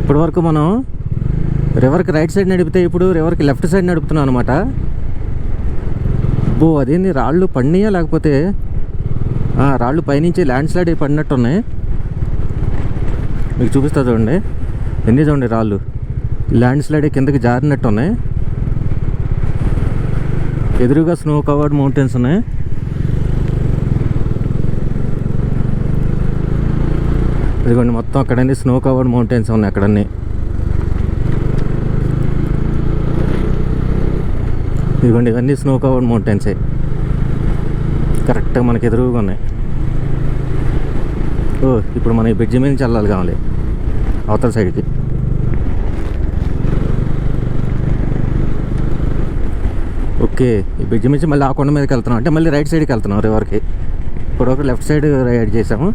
ఇప్పటి వరకు మనం రివర్కి రైట్ సైడ్ నడిపితే ఇప్పుడు రివర్కి లెఫ్ట్ సైడ్ నడుపుతున్నాం అనమాట. అదేంది రాళ్ళు పడినాయా లేకపోతే రాళ్ళు పైనుంచి ల్యాండ్ స్లైడ్ అయి పడినట్టున్నాయి. మీకు చూపిస్తా చూడండి, ఎన్ని చూడండి రాళ్ళు ల్యాండ్ స్లైడ్ కిందకి జారినట్టు ఉన్నాయి. ఎదురుగా స్నో కవర్డ్ మౌంటైన్స్ ఉన్నాయి. ఇదిగోండి మొత్తం అక్కడన్నీ స్నో కవర్డ్ మౌంటైన్స్ ఉన్నాయి అక్కడన్నీ. ఇదిగోండి ఇవన్నీ స్నో కవర్డ్ మౌంటైన్సే కరెక్ట్గా మనకి ఎదురుగా ఉన్నాయి. ఇప్పుడు మనం ఈ బ్రిడ్జి మీద నుంచి వెళ్ళాలి కావాలి అవతల సైడ్కి. ఓకే, ఈ బ్రిడ్జి నుంచి మళ్ళీ ఆ కొండ మీదకి వెళ్తున్నాం, అంటే మళ్ళీ రైట్ సైడ్కి వెళ్తున్నాం రివర్కి. ఇప్పుడు ఒక లెఫ్ట్ సైడ్ రైడ్ చేసాము.